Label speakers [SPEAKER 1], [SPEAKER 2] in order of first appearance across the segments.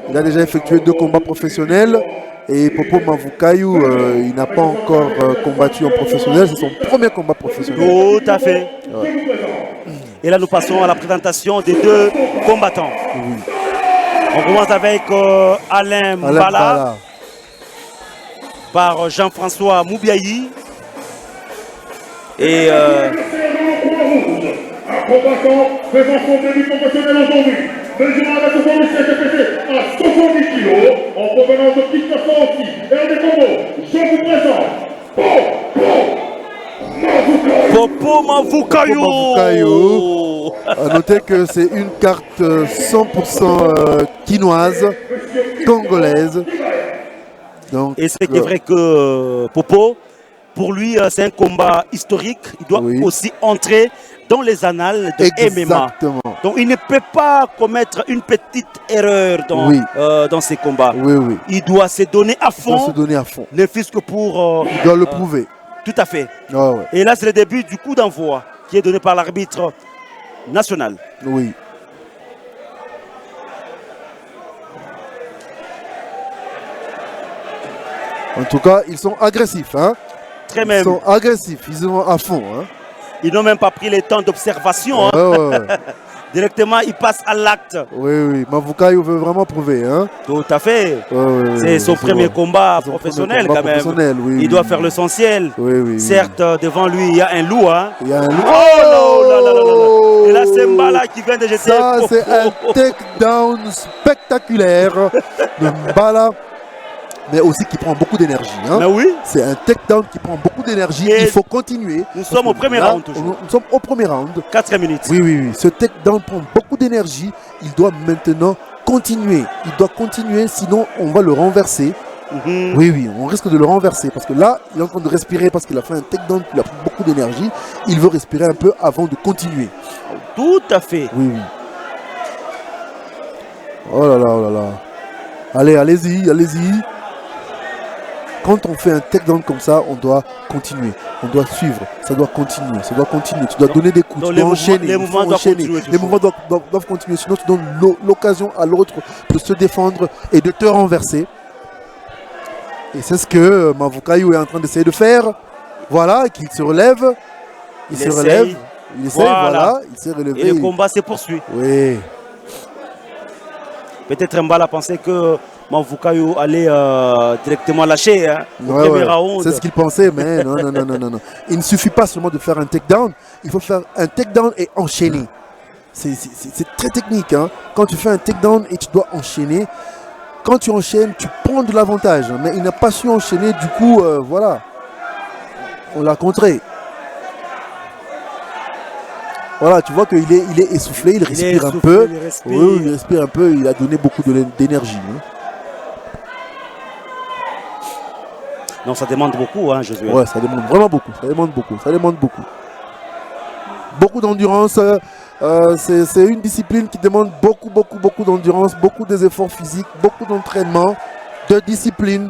[SPEAKER 1] Il a déjà effectué 2 combats professionnels. Et Popo Mavukayou, il n'a pas encore combattu en professionnel. C'est son premier combat professionnel.
[SPEAKER 2] Tout à fait.
[SPEAKER 1] Ouais.
[SPEAKER 2] Et là, nous passons à la présentation des 2 combattants.
[SPEAKER 1] Oui.
[SPEAKER 2] On commence avec Alain Mbala par Jean-François Moubiayi. Et
[SPEAKER 3] un combattant faisant son début professionnel aujourd'hui, mesurant la 77 CPC à 70 kg, en provenance de Kinshasa aussi, et en décombos, je vous présente
[SPEAKER 2] Popo Mavukayou.
[SPEAKER 1] A noter que c'est une carte 100% quinoise, congolaise. Donc,
[SPEAKER 2] et c'est vrai que Popo, pour lui, c'est un combat historique. Il doit aussi entrer dans les annales de
[SPEAKER 1] exactement.
[SPEAKER 2] MMA. Donc il ne peut pas commettre une petite erreur dans ses combats.
[SPEAKER 1] Oui.
[SPEAKER 2] Il doit se donner à fond.
[SPEAKER 1] Il doit se donner à fond.
[SPEAKER 2] Ne fût-ce que pour...
[SPEAKER 1] il doit le prouver.
[SPEAKER 2] Tout à fait.
[SPEAKER 1] Ah ouais.
[SPEAKER 2] Et là, c'est le début du coup d'envoi qui est donné par l'arbitre national.
[SPEAKER 1] Oui. En tout cas, ils sont agressifs. Hein?
[SPEAKER 2] Très même.
[SPEAKER 1] Ils sont agressifs, ils sont à fond. Hein?
[SPEAKER 2] Ils n'ont même pas pris le temps d'observation.
[SPEAKER 1] Ouais.
[SPEAKER 2] Directement, ils passent à l'acte.
[SPEAKER 1] Oui. Mavukayou veut vraiment prouver. Hein?
[SPEAKER 2] Tout à fait. C'est son premier combat professionnel quand même.
[SPEAKER 1] Oui,
[SPEAKER 2] il doit faire l'essentiel.
[SPEAKER 1] Oui.
[SPEAKER 2] Certes, devant lui, il y a un loup. Hein?
[SPEAKER 1] Il y a un loup.
[SPEAKER 2] Oh là. Et là, c'est Mbala qui vient de jeter.
[SPEAKER 1] Ça, c'est un takedown spectaculaire de Mbala. Mais aussi qui prend beaucoup d'énergie. Hein.
[SPEAKER 2] Oui.
[SPEAKER 1] C'est un takedown qui prend beaucoup d'énergie. Il faut continuer.
[SPEAKER 2] Nous sommes au premier round toujours.
[SPEAKER 1] Nous sommes au premier round.
[SPEAKER 2] 4 minutes.
[SPEAKER 1] Oui. Ce takedown prend beaucoup d'énergie. Il doit maintenant continuer. Il doit continuer, sinon on va le renverser. Oui, on risque de le renverser. Parce que là, il est en train de respirer parce qu'il a fait un takedown, il a pris beaucoup d'énergie. Il veut respirer un peu avant de continuer.
[SPEAKER 2] Tout à fait.
[SPEAKER 1] Oui. Oh là là. Allez-y. Quand on fait un takedown comme ça, on doit continuer. On doit suivre. Ça doit continuer. Tu dois donner des coups. Tu dois enchaîner.
[SPEAKER 2] Les mouvements doivent continuer.
[SPEAKER 1] Les mouvements doivent continuer. Sinon, tu donnes l'occasion à l'autre de se défendre et de te renverser. Et c'est ce que Mavukayou est en train d'essayer de faire. Voilà, qu'il se relève. Il essaie, voilà. Il s'est relevé.
[SPEAKER 2] Et le combat se poursuit.
[SPEAKER 1] Oui.
[SPEAKER 2] Peut-être Mbala pensait que Mavukayou allait directement lâcher au premier round.
[SPEAKER 1] C'est ce qu'il pensait, mais non. Il ne suffit pas seulement de faire un takedown. Il faut faire un takedown et enchaîner. C'est très technique. Hein. Quand tu fais un takedown et tu dois enchaîner, quand tu enchaînes, tu prends de l'avantage. Mais il n'a pas su enchaîner, du coup, voilà. On l'a contré. Voilà, tu vois qu'il est essoufflé, il respire un peu. Oui, il respire un peu, il a donné beaucoup d'énergie. Hein.
[SPEAKER 2] Non, ça demande beaucoup, hein, Josué.
[SPEAKER 1] Ouais, ça demande vraiment beaucoup. Beaucoup d'endurance. C'est une discipline qui demande beaucoup d'endurance, beaucoup des efforts physiques, beaucoup d'entraînement, de discipline.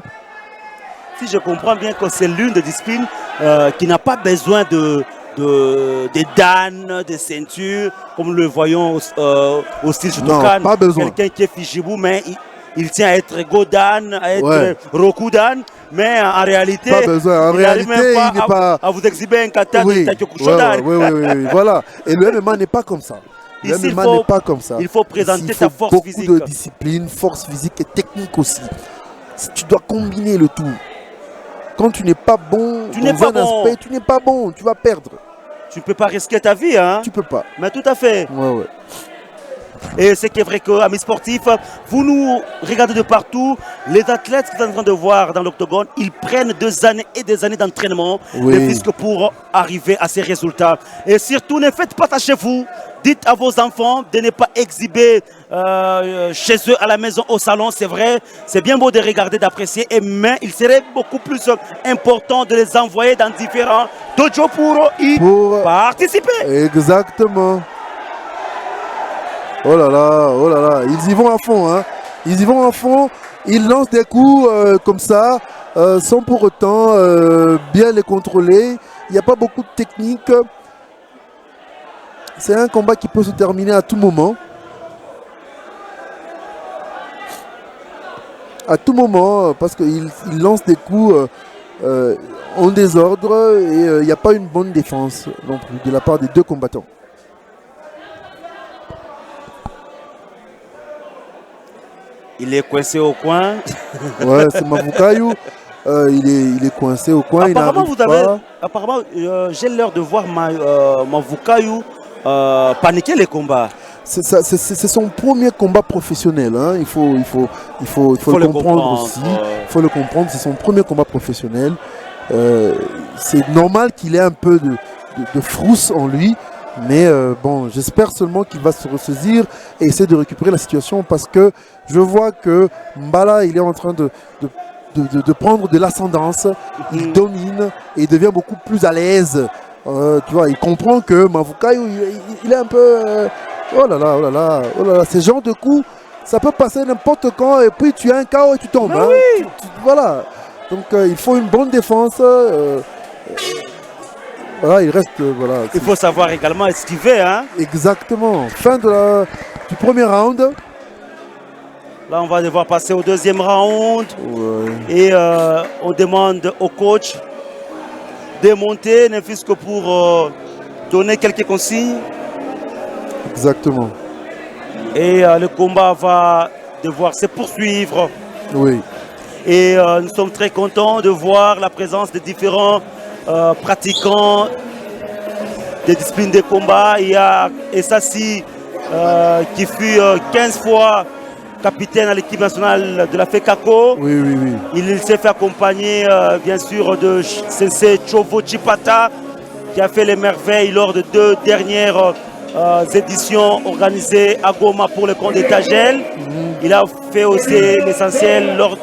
[SPEAKER 2] Si je comprends bien que c'est l'une des disciplines qui n'a pas besoin de dan, de ceintures, comme nous le voyons au style Shotokan.
[SPEAKER 1] Pas besoin.
[SPEAKER 2] Quelqu'un qui est Fijibou, mais il tient à être Godan, à être Rokudan, mais en réalité,
[SPEAKER 1] pas besoin. En réalité, il n'est pas
[SPEAKER 2] à vous exhiber un kata de Takyoku Shodan.
[SPEAKER 1] Oui, voilà. Et le MMA n'est pas comme ça. Le MMA n'est pas comme ça.
[SPEAKER 2] Il faut présenter ta force physique.
[SPEAKER 1] Beaucoup de discipline, force physique et technique aussi. Tu dois combiner le tout. Quand tu n'es pas bon, tu n'es pas bon, tu vas perdre.
[SPEAKER 2] Tu ne peux pas risquer ta vie, hein?
[SPEAKER 1] Tu peux pas.
[SPEAKER 2] Mais tout à fait.
[SPEAKER 1] Ouais.
[SPEAKER 2] Et c'est qui est vrai que, amis sportifs, vous nous regardez de partout. Les athlètes que vous êtes en train de voir dans l'octogone, ils prennent des années et des années d'entraînement, pour arriver à ces résultats. Et surtout, ne faites pas ça chez vous. Dites à vos enfants de ne pas exhiber chez eux, à la maison, au salon. C'est vrai, c'est bien beau de regarder, d'apprécier, mais il serait beaucoup plus important de les envoyer dans différents dojos pour y participer.
[SPEAKER 1] Exactement. Oh là là, ils y vont à fond. Hein. Ils lancent des coups comme ça, sans pour autant bien les contrôler. Il n'y a pas beaucoup de technique. C'est un combat qui peut se terminer à tout moment. à tout moment, parce qu'il lance des coups en désordre et il n'y a pas une bonne défense non plus de la part des deux combattants.
[SPEAKER 2] Il est coincé au coin.
[SPEAKER 1] Ouais, c'est Mavukayou. Il est coincé au coin.
[SPEAKER 2] Apparemment, j'ai l'air de voir Mavukayou paniquer les combats.
[SPEAKER 1] C'est son premier combat professionnel. Hein. Il faut le comprendre aussi. Il faut le comprendre. C'est son premier combat professionnel. C'est normal qu'il ait un peu de frousse en lui. Mais bon, j'espère seulement qu'il va se ressaisir et essayer de récupérer la situation parce que je vois que Mbala, il est en train de prendre de l'ascendance. Il domine et il devient beaucoup plus à l'aise. Tu vois, il comprend que Mavukayou, il est un peu... oh là là, oh là là, oh là là. Ces genres de coups, ça peut passer n'importe quand et puis tu as un KO et tu tombes. Hein.
[SPEAKER 2] Oui.
[SPEAKER 1] Voilà. Donc il faut une bonne défense. Voilà, il reste... voilà.
[SPEAKER 2] Il faut savoir également esquiver. Hein.
[SPEAKER 1] Exactement. Fin du premier round.
[SPEAKER 2] Là, on va devoir passer au deuxième round.
[SPEAKER 1] Ouais.
[SPEAKER 2] Et on demande au coach de monter, ne fût-ce que pour donner quelques consignes.
[SPEAKER 1] Exactement.
[SPEAKER 2] Et le combat va devoir se poursuivre.
[SPEAKER 1] Oui.
[SPEAKER 2] Et nous sommes très contents de voir la présence des différents pratiquants des disciplines de combat. Il y a Essassi qui fut 15 fois capitaine à l'équipe nationale de la FECACO.
[SPEAKER 1] Oui, oui, oui.
[SPEAKER 2] Il s'est fait accompagner bien sûr de Sensei Chovo Chipata qui a fait les merveilles lors de 2 dernières éditions organisées à Goma pour le compte de Tagel. Il a fait aussi l'essentiel lors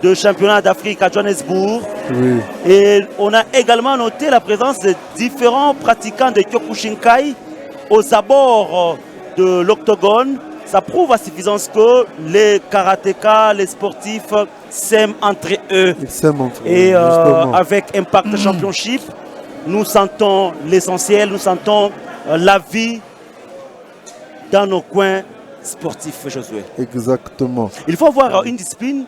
[SPEAKER 2] de championnat d'Afrique à Johannesburg.
[SPEAKER 1] Oui.
[SPEAKER 2] Et on a également noté la présence de différents pratiquants de Kyokushinkai aux abords de l'octogone. Ça prouve à suffisance que les karatékas, les sportifs s'aiment entre eux.
[SPEAKER 1] Ils s'aiment entre eux.
[SPEAKER 2] Et avec Impact Championship, nous sentons l'essentiel, nous sentons la vie dans nos coins sportifs, Josué.
[SPEAKER 1] Exactement.
[SPEAKER 2] Il faut avoir une discipline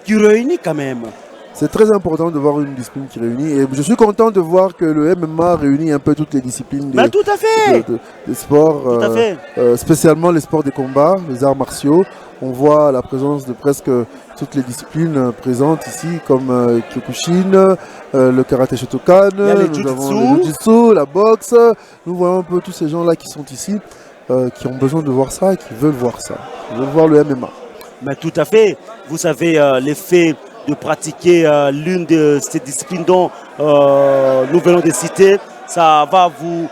[SPEAKER 2] qui réunit quand même.
[SPEAKER 1] C'est très important de voir une discipline qui réunit. Et je suis content de voir que le MMA réunit un peu toutes les disciplines
[SPEAKER 2] Mais tout à fait.
[SPEAKER 1] de sport,
[SPEAKER 2] Tout à fait.
[SPEAKER 1] spécialement les sports de combat, les arts martiaux. On voit la présence de presque toutes les disciplines présentes ici, comme Kyokushin, le karaté Shotokan, nous avons le jiu-jitsu, la boxe. Nous voyons un peu tous ces gens-là qui sont ici, qui ont besoin de voir ça et qui veulent voir ça. Ils veulent voir le MMA.
[SPEAKER 2] Mais tout à fait. Vous savez, l'effet de pratiquer l'une de ces disciplines dont nous venons de citer, ça va vous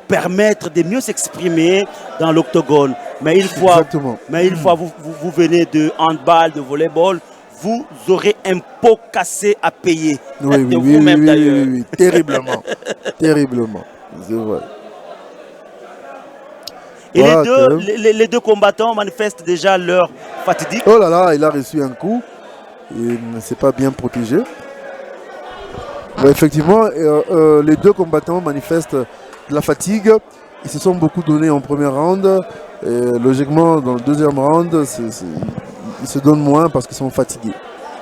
[SPEAKER 2] permettre de mieux s'exprimer dans l'octogone. Mais une fois, vous venez de handball, de volleyball, vous aurez un pot cassé à payer.
[SPEAKER 1] Oui,
[SPEAKER 2] de
[SPEAKER 1] oui,
[SPEAKER 2] vous-même
[SPEAKER 1] oui,
[SPEAKER 2] d'ailleurs.
[SPEAKER 1] oui, oui, terriblement. Terriblement. C'est vrai.
[SPEAKER 2] Et les deux combattants manifestent déjà leur fatigue.
[SPEAKER 1] Oh là là, il a reçu un coup. Il ne s'est pas bien protégé. Mais effectivement, les deux combattants manifestent de la fatigue. Ils se sont beaucoup donnés en premier round. Et logiquement, dans le deuxième round, ils se donnent moins parce qu'ils sont fatigués.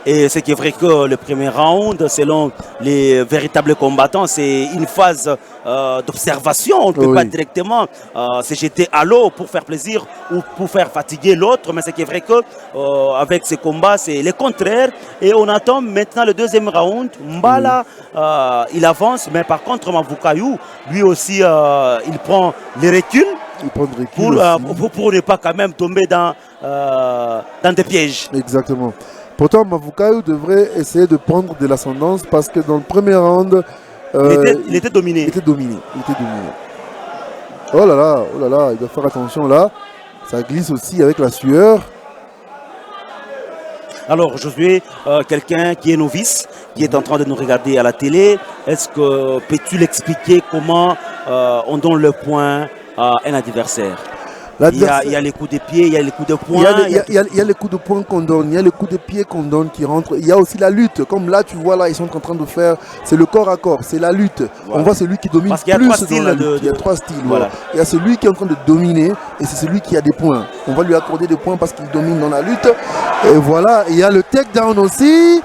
[SPEAKER 2] Et ce qui est vrai que le premier round, selon les véritables combattants, c'est une phase d'observation. On ne peut pas directement se jeter à l'eau pour faire plaisir ou pour faire fatiguer l'autre. Mais ce qui est vrai que avec ces combats, c'est le contraire. Et on attend maintenant le deuxième round. Mbala, il avance, mais par contre, Mavukayou, lui aussi, il prend les reculs.
[SPEAKER 1] Il prend des reculs
[SPEAKER 2] pour ne pas quand même tomber dans des pièges.
[SPEAKER 1] Exactement. Pourtant, Mavukayou devrait essayer de prendre de l'ascendance parce que dans le premier round,
[SPEAKER 2] il était dominé.
[SPEAKER 1] Il était dominé. Oh là là, il doit faire attention là. Ça glisse aussi avec la sueur.
[SPEAKER 2] Alors, Josué, quelqu'un qui est novice, qui est en train de nous regarder à la télé, est-ce que peux-tu l'expliquer comment on donne le point à un adversaire? Il y a les coups de pied, il y a les coups de poing.
[SPEAKER 1] Il y a les coups de poing qu'on donne, il y a les coups de pied qu'on donne qui rentrent. Il y a aussi la lutte. Comme là, tu vois, là, ils sont en train de faire. C'est le corps à corps, c'est la lutte. Voilà. On voit celui qui domine plus dans la lutte. Il y a 3 styles. Voilà. Il y a celui qui est en train de dominer et c'est celui qui a des points. On va lui accorder des points parce qu'il domine dans la lutte. Et voilà. Il y a le takedown aussi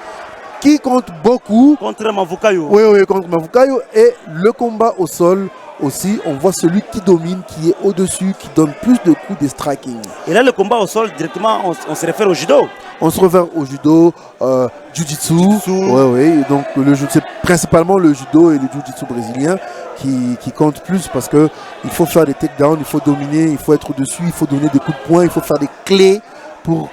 [SPEAKER 1] qui compte beaucoup.
[SPEAKER 2] Contre Mavukayo.
[SPEAKER 1] Oui, contre Mavukayo. Et le combat au sol. Aussi, on voit celui qui domine, qui est au-dessus, qui donne plus de coups de striking.
[SPEAKER 2] Et là, le combat au sol, directement, on se réfère au judo.
[SPEAKER 1] On se réfère au judo, jiu-jitsu. Oui. Donc, c'est principalement le judo et le jiu-jitsu brésilien qui comptent plus parce qu'il faut faire des takedowns, il faut dominer, il faut être au-dessus, il faut donner des coups de poing, il faut faire des clés pour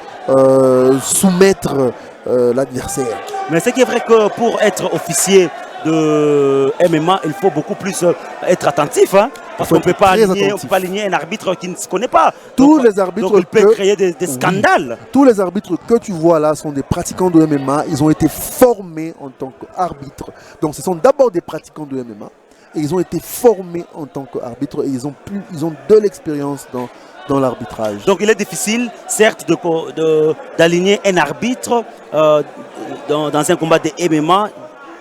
[SPEAKER 1] soumettre l'adversaire.
[SPEAKER 2] Mais c'est vrai que pour être officier de MMA, il faut beaucoup plus être attentif, hein, parce qu'on ne peut pas aligner un arbitre qui ne se connaît pas.
[SPEAKER 1] Les arbitres
[SPEAKER 2] donc il peut créer des scandales.
[SPEAKER 1] Tous les arbitres que tu vois là sont des pratiquants de MMA. Ils ont été formés en tant qu'arbitres. Donc ce sont d'abord des pratiquants de MMA et ils ont été formés en tant qu'arbitres et ils ont de l'expérience dans l'arbitrage.
[SPEAKER 2] Donc il est difficile, certes, d'aligner un arbitre dans un combat de MMA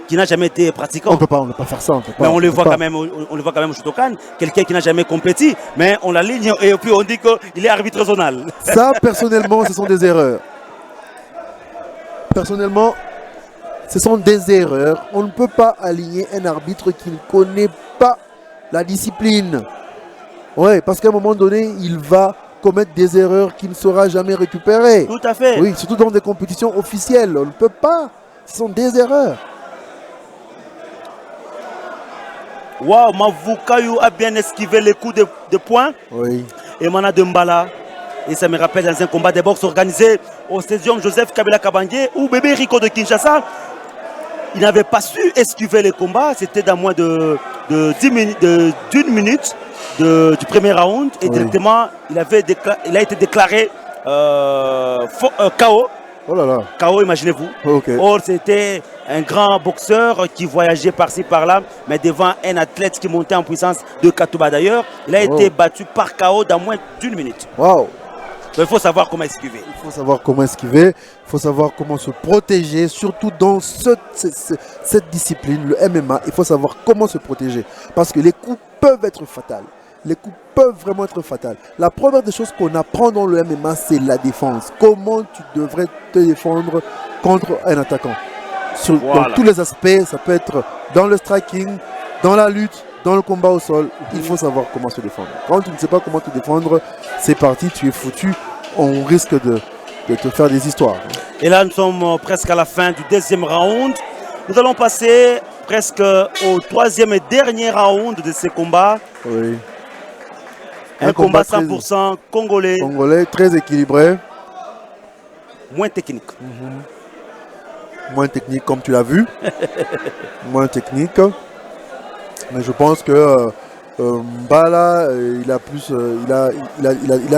[SPEAKER 2] qui n'a jamais été pratiquant.
[SPEAKER 1] On ne peut pas faire ça.
[SPEAKER 2] Mais on le voit quand même au Shotokan, quelqu'un qui n'a jamais compéti, mais on l'aligne et puis on dit qu'il est arbitre zonal.
[SPEAKER 1] Ça, personnellement, ce sont des erreurs. Personnellement, ce sont des erreurs. On ne peut pas aligner un arbitre qui ne connaît pas la discipline. Oui, parce qu'à un moment donné, il va commettre des erreurs qu'il ne saura jamais récupérer.
[SPEAKER 2] Tout à fait.
[SPEAKER 1] Oui, surtout dans des compétitions officielles. On ne peut pas. Ce sont des erreurs.
[SPEAKER 2] Waouh, Mavukayo a bien esquivé les coups de poing.
[SPEAKER 1] Oui.
[SPEAKER 2] Et Mana Dembala. Et ça me rappelle dans un combat de boxe organisé au stadium Joseph Kabila Kabange où Bébé Rico de Kinshasa, il n'avait pas su esquiver les combats. C'était dans moins d'une minute du premier round. Et directement, il a été déclaré KO.
[SPEAKER 1] Oh là là.
[SPEAKER 2] KO, imaginez-vous.
[SPEAKER 1] Okay.
[SPEAKER 2] Or, c'était un grand boxeur qui voyageait par-ci par-là, mais devant un athlète qui montait en puissance de Katouba d'ailleurs. Il a été battu par KO dans moins d'une minute.
[SPEAKER 1] Waouh.
[SPEAKER 2] Il faut savoir comment esquiver.
[SPEAKER 1] Il faut savoir comment esquiver, il faut savoir comment se protéger, surtout dans cette discipline, le MMA. Il faut savoir comment se protéger parce que les coups peuvent être fatals. Les coups peuvent vraiment être fatals. La première des choses qu'on apprend dans le MMA, c'est la défense. Comment tu devrais te défendre contre un attaquant. Dans tous les aspects, ça peut être dans le striking, dans la lutte, dans le combat au sol. Il faut savoir comment se défendre. Quand tu ne sais pas comment te défendre, c'est parti, tu es foutu. On risque de te faire des histoires.
[SPEAKER 2] Et là, nous sommes presque à la fin du deuxième round. Nous allons passer presque au troisième et dernier round de ces combats.
[SPEAKER 1] Oui.
[SPEAKER 2] Un combat 100% congolais.
[SPEAKER 1] Congolais, très équilibré.
[SPEAKER 2] Moins technique.
[SPEAKER 1] Moins technique, comme tu l'as vu. Moins technique. Mais je pense que Mbala, il a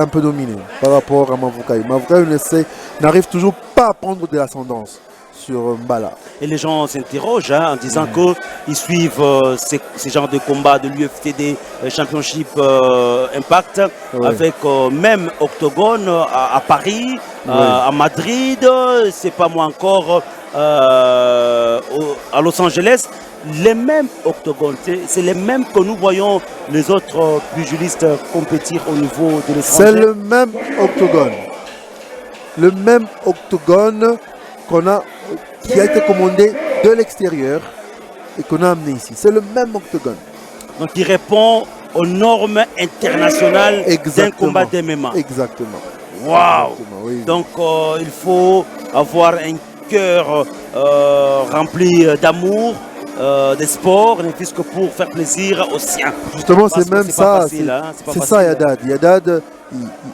[SPEAKER 1] un peu dominé par rapport à Mavukayo. Mavukayo n'arrive toujours pas à prendre de l'ascendance sur Mbala.
[SPEAKER 2] Et les gens s'interrogent en disant qu'ils suivent ces genres de combats de l'UFTD Championship Impact avec même Octogone à Paris, à Madrid, c'est pas moi encore à Los Angeles. Les mêmes octogones, c'est les mêmes que nous voyons les autres pugilistes compétir au niveau de l'étranger.
[SPEAKER 1] C'est le même octogone. Le même octogone qui a été commandé de l'extérieur et qu'on a amené ici. C'est le même octogone.
[SPEAKER 2] Donc il répond aux normes internationales d'un combat d'MMA.
[SPEAKER 1] Exactement.
[SPEAKER 2] Waouh. Oui. Donc il faut avoir un cœur rempli d'amour. Des sports, ne fût-ce que pour faire plaisir aux siens.
[SPEAKER 1] Justement, c'est même ça. C'est ça, Yadad. Yadad,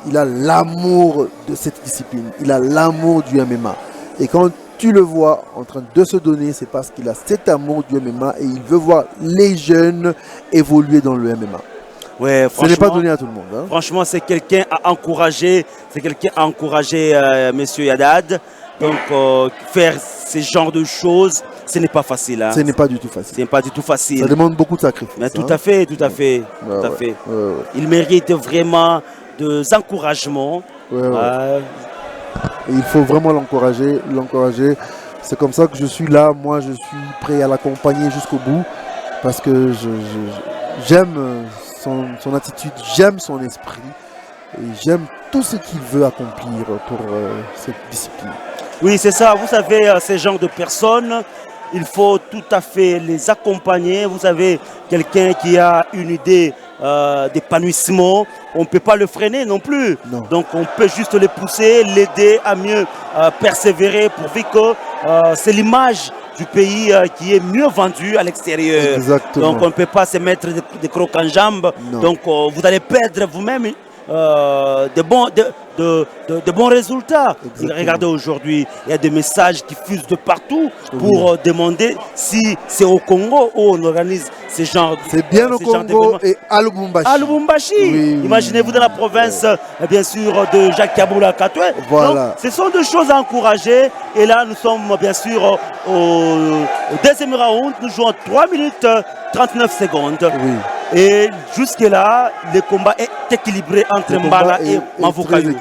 [SPEAKER 1] il a l'amour de cette discipline. Il a l'amour du MMA. Et quand tu le vois en train de se donner, c'est parce qu'il a cet amour du MMA et il veut voir les jeunes évoluer dans le MMA.
[SPEAKER 2] Ouais,
[SPEAKER 1] ce n'est pas donné à tout le monde. Hein.
[SPEAKER 2] Franchement, c'est quelqu'un à encourager. C'est quelqu'un à encourager, monsieur Yadad. Donc, faire ce genre de choses, ce n'est pas facile. Hein.
[SPEAKER 1] Ce n'est pas du tout facile.
[SPEAKER 2] Ce n'est pas du tout facile.
[SPEAKER 1] Ça demande beaucoup de sacrifices.
[SPEAKER 2] Mais tout à fait, tout à fait. Il mérite vraiment des encouragements.
[SPEAKER 1] Ouais, ouais. Et il faut vraiment l'encourager. C'est comme ça que je suis là. Moi, je suis prêt à l'accompagner jusqu'au bout parce que j'aime son attitude, j'aime son esprit et j'aime tout ce qu'il veut accomplir pour cette discipline.
[SPEAKER 2] Oui, c'est ça. Vous savez, ces genres de personnes, il faut tout à fait les accompagner. Vous savez, quelqu'un qui a une idée d'épanouissement, on ne peut pas le freiner non plus.
[SPEAKER 1] Non.
[SPEAKER 2] Donc on peut juste le pousser, l'aider à mieux persévérer pourvu que c'est l'image du pays qui est mieux vendue à l'extérieur.
[SPEAKER 1] Exactement.
[SPEAKER 2] Donc on ne peut pas se mettre des crocs en jambes.
[SPEAKER 1] Non.
[SPEAKER 2] Donc vous allez perdre vous-même de bons résultats.
[SPEAKER 1] Exactement.
[SPEAKER 2] Regardez aujourd'hui, il y a des messages qui fusent de partout pour demander si c'est au Congo où on organise ces genres.
[SPEAKER 1] C'est bien au Congo et à Lubumbashi.
[SPEAKER 2] À Lubumbashi.
[SPEAKER 1] Oui,
[SPEAKER 2] Imaginez-vous dans la province, bien sûr, de Jacques Kaboula Katoué.
[SPEAKER 1] Voilà.
[SPEAKER 2] Donc, ce sont des choses à encourager. Et là, nous sommes bien sûr au deuxième round. Nous jouons 3 minutes 39 secondes.
[SPEAKER 1] Oui.
[SPEAKER 2] Et jusque-là, le combat est équilibré entre Mbala et Mavukayou.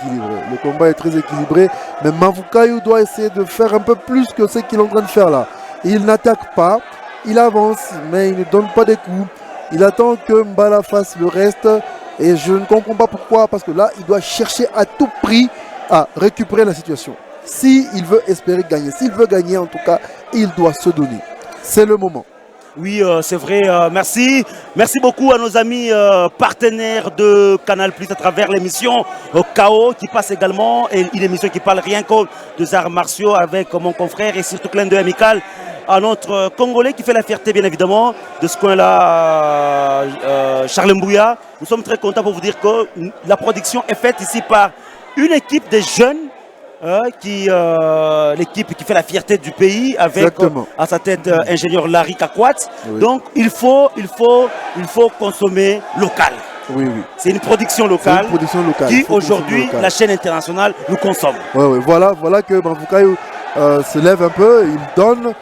[SPEAKER 1] Le combat est très équilibré, mais Mavukayou doit essayer de faire un peu plus que ce qu'il est en train de faire là. Il n'attaque pas, il avance, mais il ne donne pas des coups. Il attend que Mbala fasse le reste et je ne comprends pas pourquoi, parce que là, il doit chercher à tout prix à récupérer la situation. S'il veut espérer gagner, s'il veut gagner en tout cas, il doit se donner. C'est le moment.
[SPEAKER 2] Oui, c'est vrai. Merci. Merci beaucoup à nos amis partenaires de Canal Plus à travers l'émission KO qui passe également. Et une émission qui parle rien que des arts martiaux avec mon confrère et surtout clin d'œil amical à notre Congolais qui fait la fierté bien évidemment de ce coin-là, Charles Mbouya. Nous sommes très contents pour vous dire que la production est faite ici par une équipe de jeunes. L'équipe qui fait la fierté du pays avec à sa tête ingénieur Larry Kakwat. Oui. Donc il faut consommer local.
[SPEAKER 1] Oui, oui.
[SPEAKER 2] C'est une production locale, qui aujourd'hui la chaîne internationale nous consomme.
[SPEAKER 1] Oui, oui. Voilà que Mavukayou se lève un peu, il donne,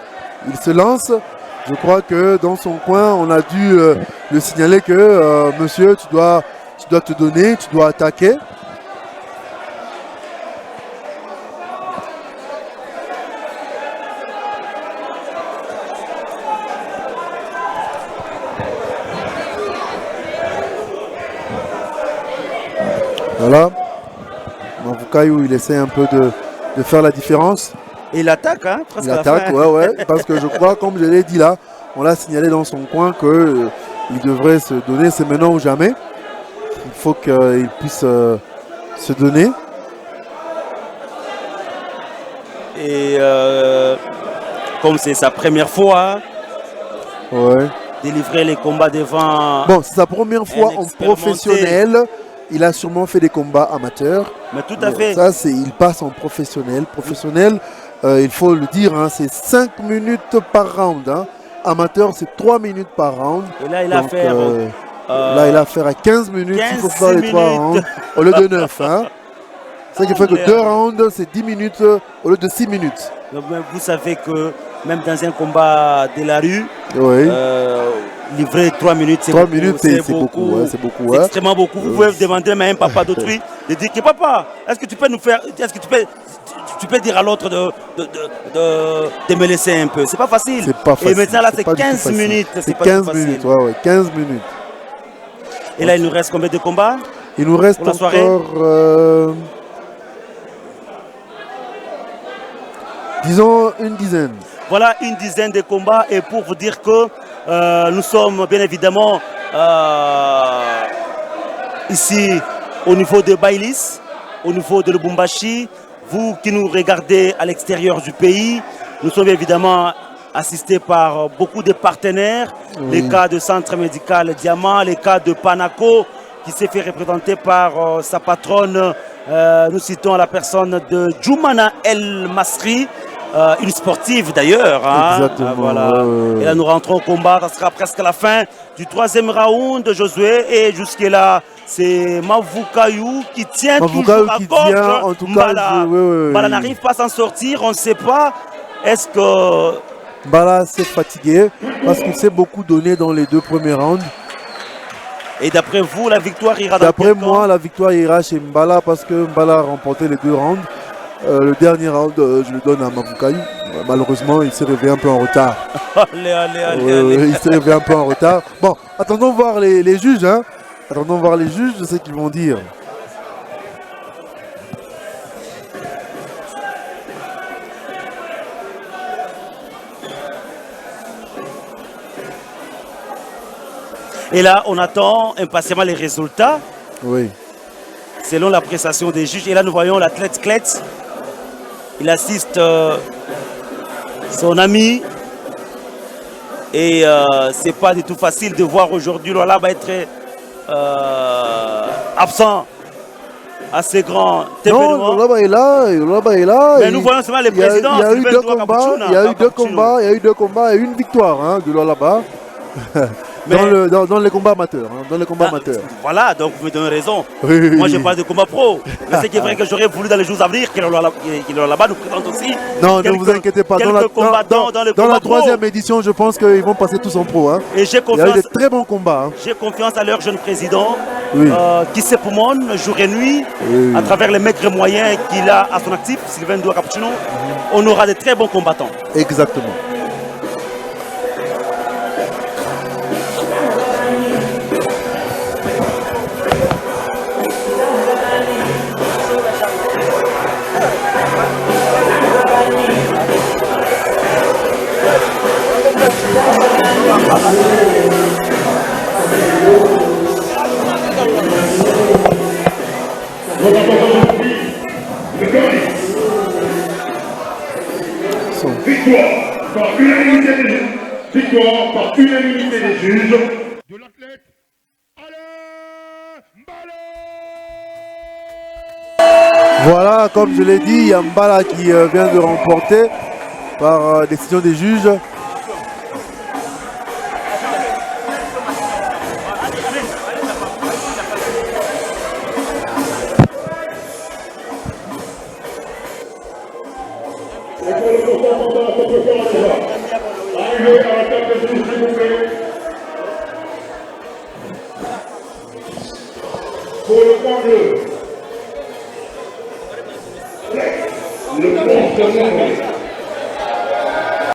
[SPEAKER 1] il se lance. Je crois que dans son coin, on a dû le signaler que monsieur, tu dois te donner, tu dois attaquer. Voilà, Mavukayou, il essaie un peu de faire la différence.
[SPEAKER 2] Et il attaque, hein, presque.
[SPEAKER 1] Il attaque, ouais, parce que je crois, comme je l'ai dit là, on l'a signalé dans son coin qu'il devrait se donner, c'est maintenant ou jamais. Il faut qu'il puisse se donner.
[SPEAKER 2] Et comme c'est sa première fois, délivrer les combats devant...
[SPEAKER 1] Bon, c'est sa première fois en professionnel. Il a sûrement fait des combats amateurs.
[SPEAKER 2] Mais tout à fait.
[SPEAKER 1] Ça, il passe en professionnel. Professionnel, il faut le dire, hein, c'est 5 minutes par round. Hein. Amateur, c'est 3 minutes par round.
[SPEAKER 2] Et là, il a affaire...
[SPEAKER 1] là, il a affaire à 15 minutes. Il faut faire les 3 rounds au lieu de 9. Hein. Ça qui fait que 2 rounds, c'est 10 minutes au lieu de 6 minutes.
[SPEAKER 2] Donc, vous savez que même dans un combat de la rue, livrer 3 minutes, c'est beaucoup. 3 minutes,
[SPEAKER 1] c'est beaucoup. Ouais, c'est beaucoup.
[SPEAKER 2] C'est extrêmement beaucoup. Vous pouvez demander même un papa d'autrui de dire que papa, est-ce que tu peux nous faire, est-ce que tu peux dire à l'autre de me laisser un peu. C'est pas facile.
[SPEAKER 1] C'est pas facile.
[SPEAKER 2] Et maintenant là, c'est 15 minutes.
[SPEAKER 1] C'est 15 minutes, ouais, 15 minutes.
[SPEAKER 2] Et là, il nous reste combien de combats?
[SPEAKER 1] Il nous reste encore, disons, une dizaine.
[SPEAKER 2] Voilà, une dizaine de combats. Et pour vous dire que nous sommes bien évidemment ici au niveau de Bailis, au niveau de Lubumbashi. Vous qui nous regardez à l'extérieur du pays, nous sommes évidemment assistés par beaucoup de partenaires. Les cas de Centre Médical Diamant, les cas de Panaco qui s'est fait représenter par sa patronne. Nous citons la personne de Djoumana El Masri. Une sportive d'ailleurs. Hein.
[SPEAKER 1] Exactement.
[SPEAKER 2] Voilà. Et là, nous rentrons au combat. Ça sera presque la fin du 3e round de Josué. Et jusque-là, c'est Mavukayou qui tient toujours à gauche.
[SPEAKER 1] En tout cas,
[SPEAKER 2] Mbala n'arrive pas à s'en sortir. On ne sait pas. Est-ce que...
[SPEAKER 1] Mbala s'est fatigué parce qu'il s'est beaucoup donné dans les 2 premiers rounds.
[SPEAKER 2] Et d'après vous, la victoire ira dans
[SPEAKER 1] D'après
[SPEAKER 2] quel camp?
[SPEAKER 1] moi, la victoire ira chez Mbala parce que Mbala a remporté les 2 rounds. Le dernier round, je le donne à Mavoukaï. Malheureusement, il s'est réveillé un peu en retard.
[SPEAKER 2] Allez, allez, allez, allez.
[SPEAKER 1] Il s'est réveillé un peu en retard. Bon, attendons voir les juges. Hein. Attendons voir les juges, je sais qu'ils vont dire.
[SPEAKER 2] Et là, on attend impatiemment les résultats
[SPEAKER 1] Oui.
[SPEAKER 2] selon l'appréciation des juges. Et là, nous voyons l'athlète Klets. Il assiste son ami. Et c'est pas du tout facile de voir aujourd'hui Lualaba être absent à ces grands événements.
[SPEAKER 1] Non, Lualaba est là.
[SPEAKER 2] Mais nous voyons seulement les présidents.
[SPEAKER 1] Il y a eu 2 combats, il y a eu 2 combats et une victoire hein, de Lualaba. Dans les combats amateurs. Hein, dans les combats amateurs.
[SPEAKER 2] Voilà, donc vous me donnez raison.
[SPEAKER 1] Oui.
[SPEAKER 2] Moi, je parle de combat pro. Mais c'est vrai que j'aurais voulu dans les jours à venir qu'il là-bas nous présente aussi.
[SPEAKER 1] Non, ne vous inquiétez pas. Dans la 3e édition, je pense qu'ils vont passer tous en pro. Hein.
[SPEAKER 2] Et j'ai confiance.
[SPEAKER 1] Il y a eu des très bons combats. Hein.
[SPEAKER 2] J'ai confiance à leur jeune président
[SPEAKER 1] oui.
[SPEAKER 2] Qui s'époumone jour et nuit à travers les maigres moyens qu'il a à son actif, Sylvain Doua Cappuccino. On aura de très bons combattants.
[SPEAKER 1] Exactement.
[SPEAKER 3] Victoire par unanimité des juges de l'athlète Alain Mbala.
[SPEAKER 1] Voilà, comme je l'ai dit, il y a Mbala qui vient de remporter par décision des juges.
[SPEAKER 3] Arrivé à la table des juges, s'il vous plaît. Pour le point bleu, le point